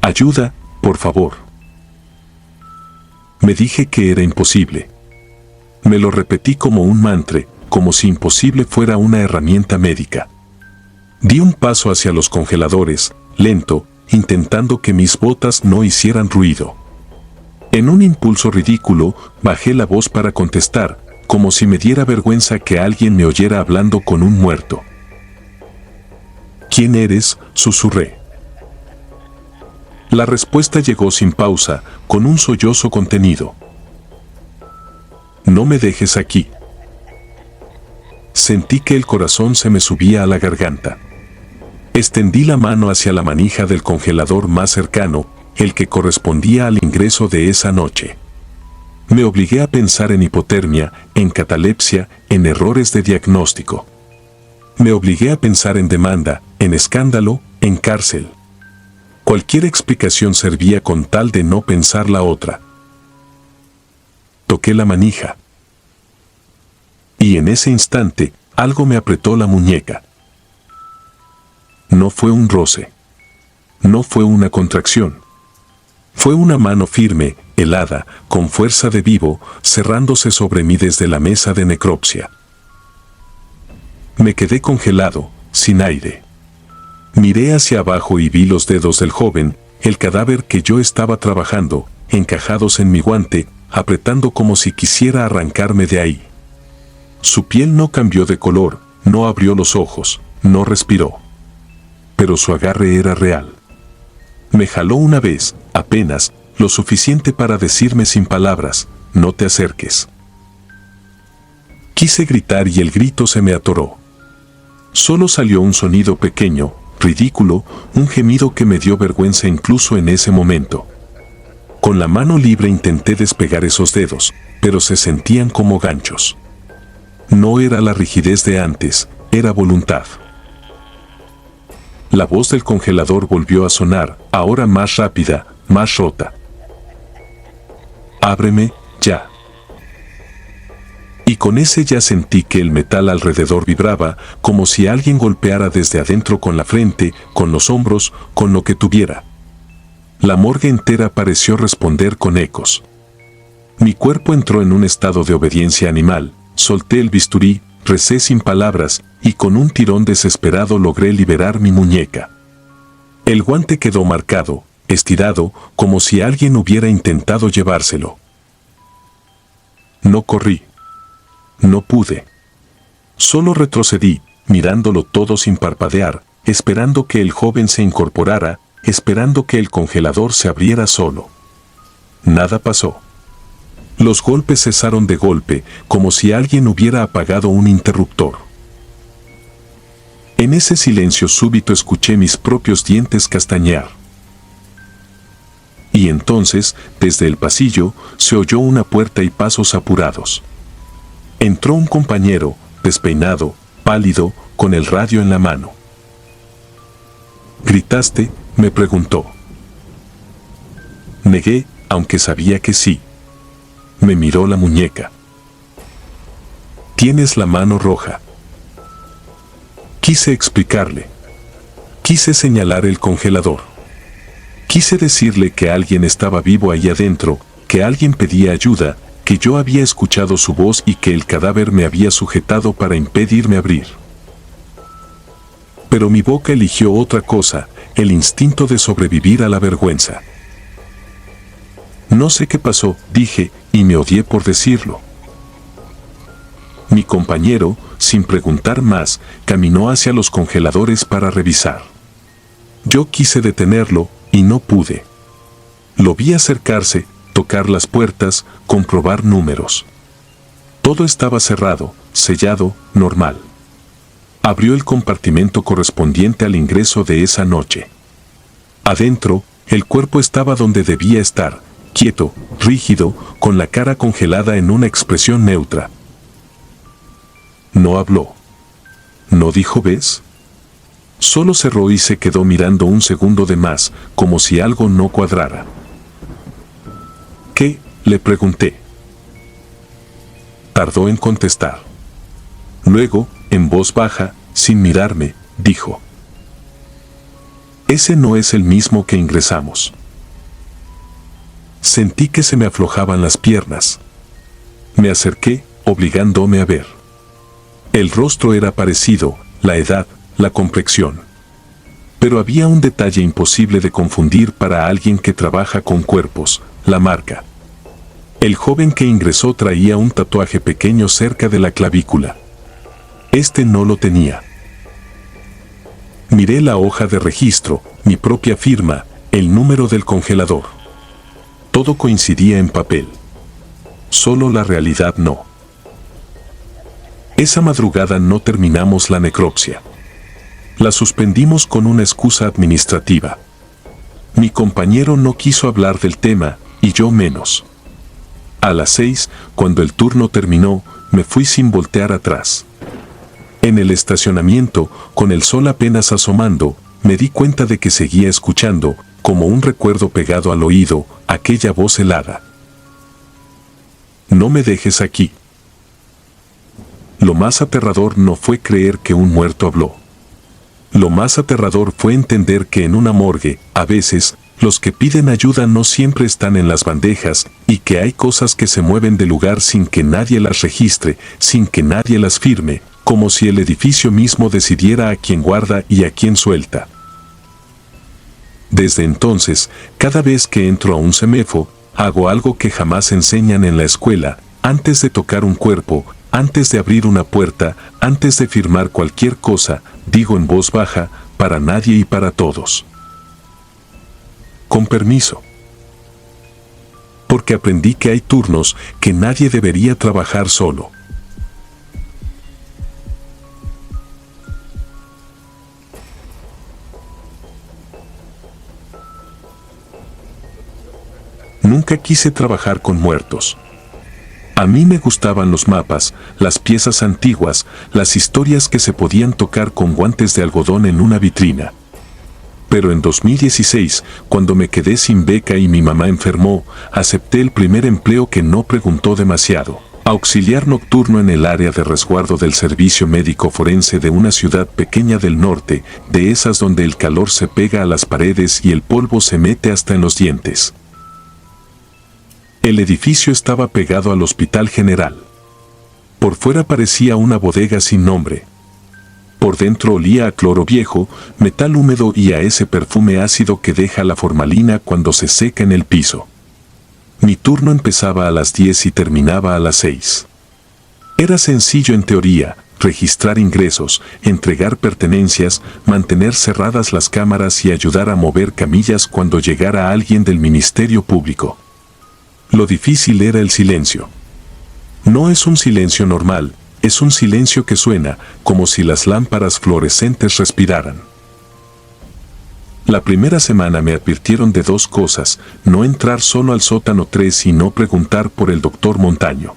Speaker 1: Ayuda, por favor. Me dije que era imposible. Me lo repetí como un mantra, como si imposible fuera una herramienta médica. Di un paso hacia los congeladores, lento, intentando que mis botas no hicieran ruido. En un impulso ridículo, bajé la voz para contestar, como si me diera vergüenza que alguien me oyera hablando con un muerto. ¿Quién eres?, susurré. La respuesta llegó sin pausa, con un sollozo contenido. No me dejes aquí. Sentí que el corazón se me subía a la garganta. Extendí la mano hacia la manija del congelador más cercano, el que correspondía al ingreso de esa noche. Me obligué a pensar en hipotermia, en catalepsia, en errores de diagnóstico. Me obligué a pensar en demanda, en escándalo, en cárcel. Cualquier explicación servía con tal de no pensar la otra. Toqué la manija. Y en ese instante, algo me apretó la muñeca. No fue un roce. No fue una contracción. Fue una mano firme, helada, con fuerza de vivo, cerrándose sobre mí desde la mesa de necropsia. Me quedé congelado, sin aire. Miré hacia abajo y vi los dedos del joven, el cadáver que yo estaba trabajando, encajados en mi guante, apretando como si quisiera arrancarme de ahí. Su piel no cambió de color, no abrió los ojos, no respiró. Pero su agarre era real. Me jaló una vez, apenas, lo suficiente para decirme sin palabras, no te acerques. Quise gritar y el grito se me atoró. Solo salió un sonido pequeño, ridículo, un gemido que me dio vergüenza incluso en ese momento. Con la mano libre intenté despegar esos dedos, pero se sentían como ganchos. No era la rigidez de antes, era voluntad. La voz del congelador volvió a sonar, ahora más rápida, más rota. Ábreme, ya. Y con ese ya sentí que el metal alrededor vibraba, como si alguien golpeara desde adentro con la frente, con los hombros, con lo que tuviera. La morgue entera pareció responder con ecos. Mi cuerpo entró en un estado de obediencia animal, solté el bisturí, recé sin palabras, y con un tirón desesperado logré liberar mi muñeca. El guante quedó marcado, estirado, como si alguien hubiera intentado llevárselo. No corrí. No pude. Solo retrocedí, mirándolo todo sin parpadear, esperando que el joven se incorporara, esperando que el congelador se abriera solo. Nada pasó. Los golpes cesaron de golpe, como si alguien hubiera apagado un interruptor. En ese silencio súbito escuché mis propios dientes castañear. Y entonces, desde el pasillo, se oyó una puerta y pasos apurados. Entró un compañero, despeinado, pálido, con el radio en la mano. ¿Gritaste?, me preguntó. Negué, aunque sabía que sí. Me miró la muñeca. Tienes la mano roja. Quise explicarle. Quise señalar el congelador. Quise decirle que alguien estaba vivo ahí adentro, que alguien pedía ayuda, que yo había escuchado su voz y que el cadáver me había sujetado para impedirme abrir. Pero mi boca eligió otra cosa, el instinto de sobrevivir a la vergüenza. No sé qué pasó, dije, y me odié por decirlo. Mi compañero, sin preguntar más, caminó hacia los congeladores para revisar. Yo quise detenerlo, y no pude. Lo vi acercarse, tocar las puertas, comprobar números. Todo estaba cerrado, sellado, normal. Abrió el compartimento correspondiente al ingreso de esa noche. Adentro, el cuerpo estaba donde debía estar, quieto, rígido, con la cara congelada en una expresión neutra. No habló. No dijo ¿ves? Solo cerró y se quedó mirando un segundo de más, como si algo no cuadrara. ¿Qué?, le pregunté. Tardó en contestar. Luego, en voz baja, sin mirarme, dijo: Ese no es el mismo que ingresamos. Sentí que se me aflojaban las piernas. Me acerqué, obligándome a ver. El rostro era parecido, la edad, la complexión. Pero había un detalle imposible de confundir para alguien que trabaja con cuerpos: la marca. El joven que ingresó traía un tatuaje pequeño cerca de la clavícula. Este no lo tenía. Miré la hoja de registro, mi propia firma, el número del congelador. Todo coincidía en papel. Solo la realidad no. Esa madrugada no terminamos la necropsia. La suspendimos con una excusa administrativa. Mi compañero no quiso hablar del tema, y yo menos. A las 6, cuando el turno terminó, me fui sin voltear atrás. En el estacionamiento, con el sol apenas asomando, me di cuenta de que seguía escuchando, como un recuerdo pegado al oído, aquella voz helada. No me dejes aquí. Lo más aterrador no fue creer que un muerto habló. Lo más aterrador fue entender que en una morgue, a veces, los que piden ayuda no siempre están en las bandejas, y que hay cosas que se mueven de lugar sin que nadie las registre, sin que nadie las firme, como si el edificio mismo decidiera a quién guarda y a quién suelta. Desde entonces, cada vez que entro a un CEMEFO, hago algo que jamás enseñan en la escuela: antes de tocar un cuerpo, antes de abrir una puerta, antes de firmar cualquier cosa, digo en voz baja, para nadie y para todos: con permiso. Porque aprendí que hay turnos que nadie debería trabajar solo. Nunca quise trabajar con muertos. A mí me gustaban los mapas, las piezas antiguas, las historias que se podían tocar con guantes de algodón en una vitrina. Pero en 2016, cuando me quedé sin beca y mi mamá enfermó, acepté el primer empleo que no preguntó demasiado: auxiliar nocturno en el área de resguardo del servicio médico forense de una ciudad pequeña del norte, de esas donde el calor se pega a las paredes y el polvo se mete hasta en los dientes. El edificio estaba pegado al Hospital General. Por fuera parecía una bodega sin nombre. Por dentro olía a cloro viejo, metal húmedo y a ese perfume ácido que deja la formalina cuando se seca en el piso. Mi turno empezaba a las 10 y terminaba a las 6. Era sencillo en teoría, registrar ingresos, entregar pertenencias, mantener cerradas las cámaras y ayudar a mover camillas cuando llegara alguien del Ministerio Público. Lo difícil era el silencio. No es un silencio normal, es un silencio que suena como si las lámparas fluorescentes respiraran. La primera semana me advirtieron de dos cosas: no entrar solo al sótano 3 y no preguntar por el doctor Montaño.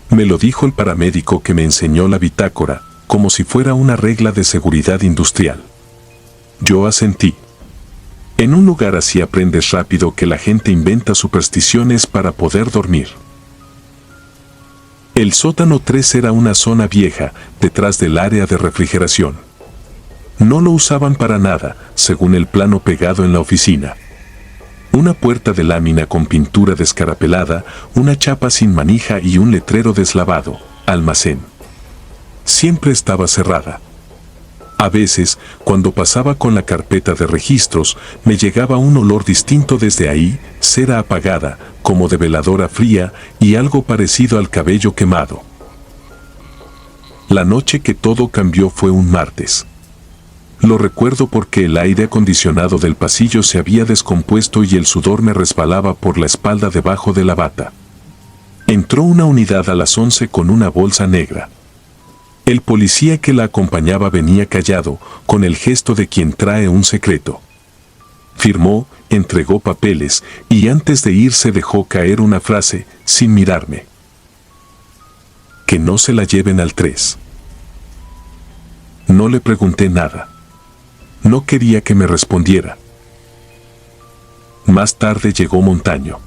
Speaker 1: Me lo dijo el paramédico que me enseñó la bitácora, como si fuera una regla de seguridad industrial. Yo asentí. En un lugar así aprendes rápido que la gente inventa supersticiones para poder dormir. El sótano 3 era una zona vieja, detrás del área de refrigeración. No lo usaban para nada, según el plano pegado en la oficina. Una puerta de lámina con pintura descarapelada, una chapa sin manija y un letrero deslavado: almacén. Siempre estaba cerrada. A veces, cuando pasaba con la carpeta de registros, me llegaba un olor distinto desde ahí, cera apagada, como de veladora fría, y algo parecido al cabello quemado. La noche que todo cambió fue un martes. Lo recuerdo porque el aire acondicionado del pasillo se había descompuesto y el sudor me resbalaba por la espalda debajo de la bata. Entró una unidad a las 11 con una bolsa negra. El policía que la acompañaba venía callado, con el gesto de quien trae un secreto. Firmó, entregó papeles, y antes de irse dejó caer una frase, sin mirarme: que no se la lleven al 3. No le pregunté nada. No quería que me respondiera. Más tarde llegó Montaño.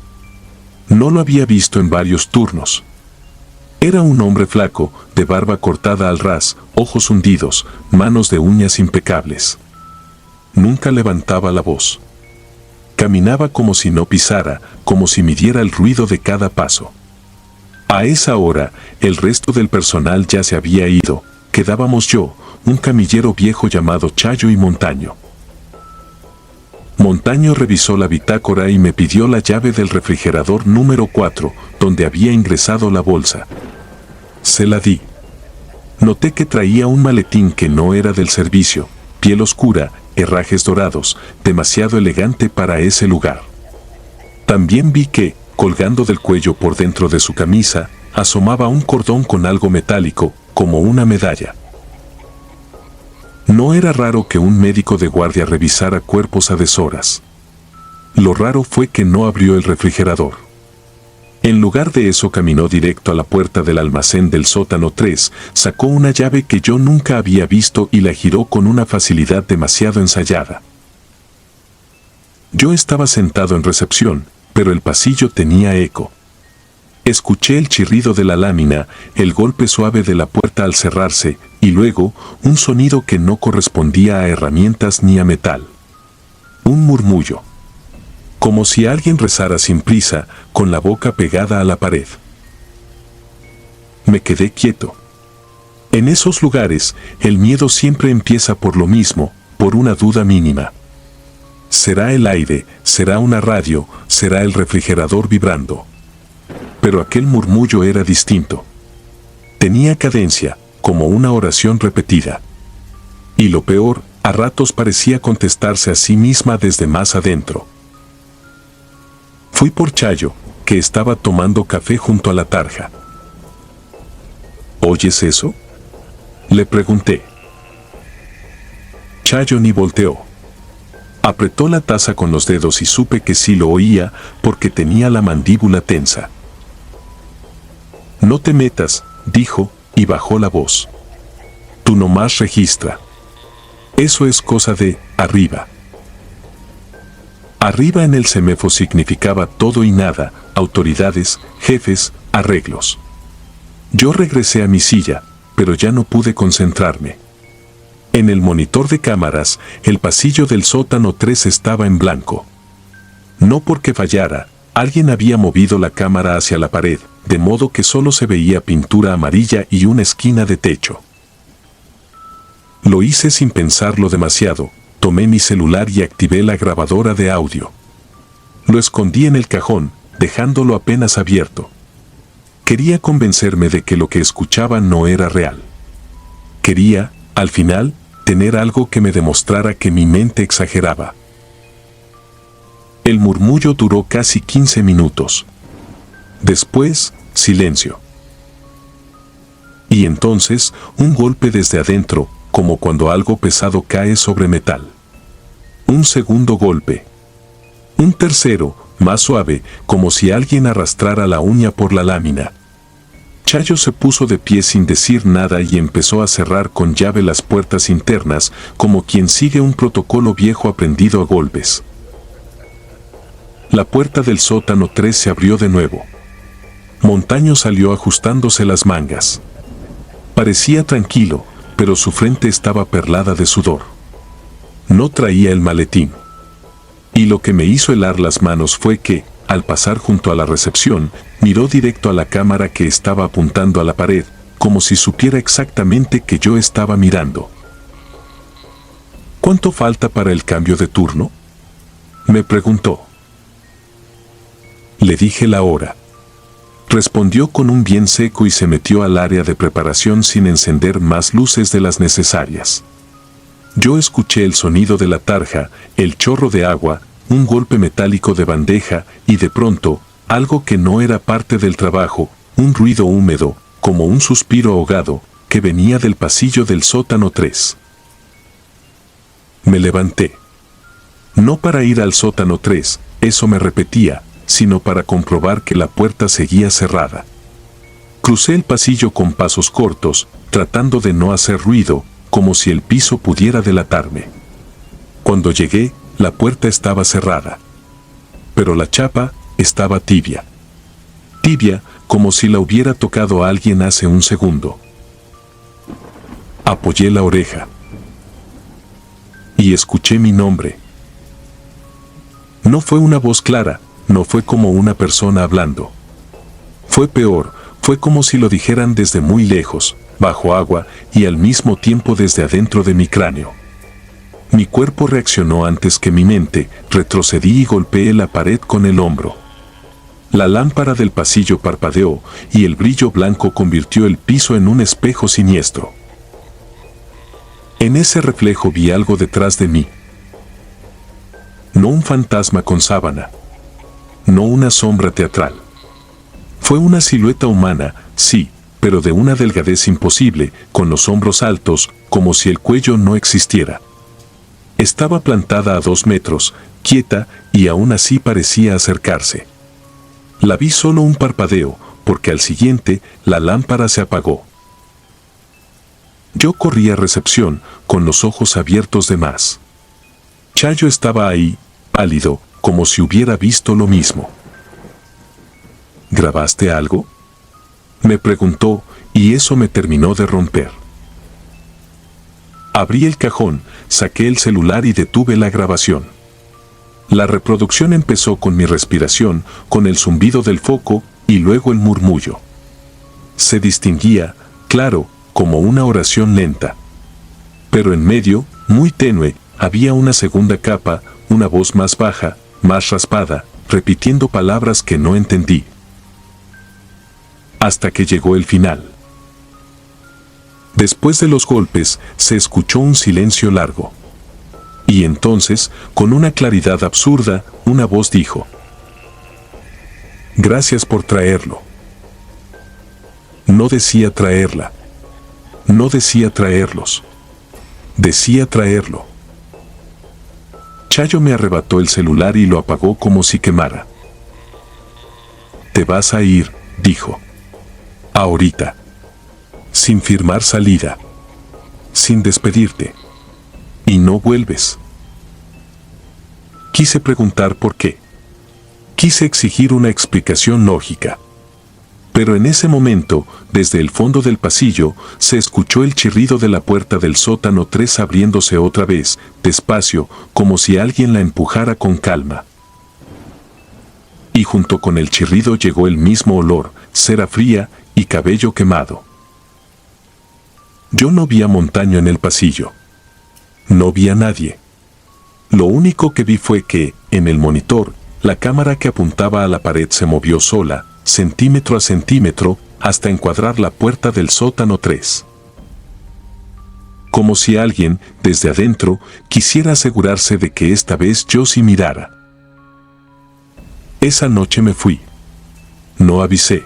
Speaker 1: No lo había visto en varios turnos. Era un hombre flaco, de barba cortada al ras, ojos hundidos, manos de uñas impecables. Nunca levantaba la voz. Caminaba como si no pisara, como si midiera el ruido de cada paso. A esa hora, el resto del personal ya se había ido. Quedábamos yo, un camillero viejo llamado Chayo y Montaño. Montaño revisó la bitácora y me pidió la llave del refrigerador número 4, donde había ingresado la bolsa. Se la di. Noté que traía un maletín que no era del servicio, piel oscura, herrajes dorados, demasiado elegante para ese lugar. También vi que, colgando del cuello por dentro de su camisa, asomaba un cordón con algo metálico, como una medalla. No era raro que un médico de guardia revisara cuerpos a deshoras. Lo raro fue que no abrió el refrigerador. En lugar de eso caminó directo a la puerta del almacén del sótano 3, sacó una llave que yo nunca había visto y la giró con una facilidad demasiado ensayada. Yo estaba sentado en recepción, pero el pasillo tenía eco. Escuché el chirrido de la lámina, el golpe suave de la puerta al cerrarse, y luego, un sonido que no correspondía a herramientas ni a metal. Un murmullo. Como si alguien rezara sin prisa, con la boca pegada a la pared. Me quedé quieto. En esos lugares, el miedo siempre empieza por lo mismo, por una duda mínima. ¿Será el aire? ¿Será una radio? ¿Será el refrigerador vibrando? Pero aquel murmullo era distinto. Tenía cadencia, como una oración repetida. Y lo peor, a ratos parecía contestarse a sí misma desde más adentro. Fui por Chayo, que estaba tomando café junto a la tarja. ¿Oyes eso?, le pregunté. Chayo ni volteó. Apretó la taza con los dedos y supe que sí lo oía porque tenía la mandíbula tensa. No te metas, dijo, y bajó la voz. Tú nomás registra. Eso es cosa de arriba. Arriba en el CEMEFO significaba todo y nada, autoridades, jefes, arreglos. Yo regresé a mi silla, pero ya no pude concentrarme. En el monitor de cámaras, el pasillo del sótano 3 estaba en blanco. No porque fallara, alguien había movido la cámara hacia la pared, de modo que solo se veía pintura amarilla y una esquina de techo. Lo hice sin pensarlo demasiado, tomé mi celular y activé la grabadora de audio. Lo escondí en el cajón, dejándolo apenas abierto. Quería convencerme de que lo que escuchaba no era real. Quería, al final, tener algo que me demostrara que mi mente exageraba. El murmullo duró casi 15 minutos. Después, silencio. Y entonces, un golpe desde adentro, como cuando algo pesado cae sobre metal. Un segundo golpe. Un tercero, más suave, como si alguien arrastrara la uña por la lámina. Chayo se puso de pie sin decir nada y empezó a cerrar con llave las puertas internas, como quien sigue un protocolo viejo aprendido a golpes. La puerta del sótano 3 se abrió de nuevo. Montaño salió ajustándose las mangas. Parecía tranquilo, pero su frente estaba perlada de sudor. No traía el maletín. Y lo que me hizo helar las manos fue que, al pasar junto a la recepción, miró directo a la cámara que estaba apuntando a la pared, como si supiera exactamente que yo estaba mirando. ¿Cuánto falta para el cambio de turno?, me preguntó. Le dije la hora. Respondió con un bien seco y se metió al área de preparación sin encender más luces de las necesarias. Yo escuché el sonido de la tarja, el chorro de agua, un golpe metálico de bandeja y de pronto, algo que no era parte del trabajo, un ruido húmedo, como un suspiro ahogado, que venía del pasillo del sótano 3. Me levanté. No para ir al sótano 3, eso me repetía, sino para comprobar que la puerta seguía cerrada. Crucé el pasillo con pasos cortos, tratando de no hacer ruido, como si el piso pudiera delatarme. Cuando llegué, la puerta estaba cerrada. Pero la chapa estaba tibia. Tibia, como si la hubiera tocado a alguien hace un segundo. Apoyé la oreja. Y escuché mi nombre. No fue una voz clara, no fue como una persona hablando. Fue peor, fue como si lo dijeran desde muy lejos, bajo agua y al mismo tiempo desde adentro de mi cráneo. Mi cuerpo reaccionó antes que mi mente, retrocedí y golpeé la pared con el hombro. La lámpara del pasillo parpadeó y el brillo blanco convirtió el piso en un espejo siniestro. En ese reflejo vi algo detrás de mí. No un fantasma con sábana. No una sombra teatral. Fue una silueta humana, sí, pero de una delgadez imposible, con los hombros altos, como si el cuello no existiera. Estaba plantada a 2 metros, quieta, y aún así parecía acercarse. La vi solo un parpadeo, porque al siguiente, la lámpara se apagó. Yo corrí a recepción, con los ojos abiertos de más. Chayo estaba ahí, pálido, como si hubiera visto lo mismo. ¿Grabaste algo?, me preguntó, y eso me terminó de romper. Abrí el cajón, saqué el celular y detuve la grabación. La reproducción empezó con mi respiración, con el zumbido del foco, y luego el murmullo. Se distinguía, claro, como una oración lenta. Pero en medio, muy tenue, había una segunda capa, una voz más baja, más raspada, repitiendo palabras que no entendí. Hasta que llegó el final. Después de los golpes, se escuchó un silencio largo. Y entonces, con una claridad absurda, una voz dijo: «Gracias por traerlo». No decía traerla. No decía traerlos. Decía traerlo. Chayo me arrebató el celular y lo apagó como si quemara. «Te vas a ir», dijo. «Ahorita. Sin firmar salida. Sin despedirte. Y no vuelves». Quise preguntar por qué. Quise exigir una explicación lógica. Pero en ese momento, desde el fondo del pasillo, se escuchó el chirrido de la puerta del sótano 3 abriéndose otra vez, despacio, como si alguien la empujara con calma. Y junto con el chirrido llegó el mismo olor, cera fría y cabello quemado. Yo no vi a Montaño en el pasillo. No vi a nadie. Lo único que vi fue que, en el monitor, La cámara que apuntaba a la pared se movió sola, centímetro a centímetro, hasta encuadrar la puerta del sótano 3. Como si alguien, desde adentro, quisiera asegurarse de que esta vez yo sí mirara. Esa noche me fui. No avisé.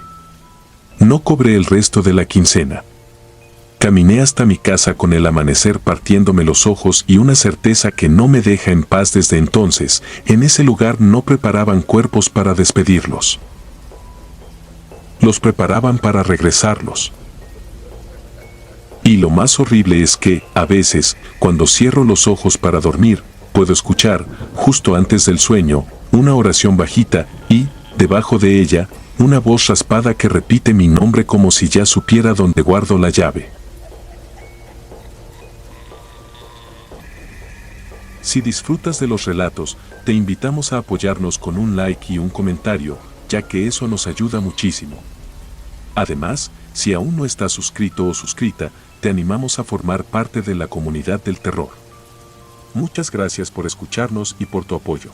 Speaker 1: No cobré el resto de la quincena. Caminé hasta mi casa con el amanecer partiéndome los ojos y una certeza que no me deja en paz desde entonces. En ese lugar no preparaban cuerpos para despedirlos. Los preparaban para regresarlos. Y lo más horrible es que, a veces, cuando cierro los ojos para dormir, puedo escuchar, justo antes del sueño, una oración bajita y, debajo de ella, una voz raspada que repite mi nombre como si ya supiera dónde guardo la llave. Si disfrutas de los relatos, te invitamos a apoyarnos con un like y un comentario, ya que eso nos ayuda muchísimo. Además, si aún no estás suscrito o suscrita, te animamos a formar parte de la comunidad del terror. Muchas gracias por escucharnos y por tu apoyo.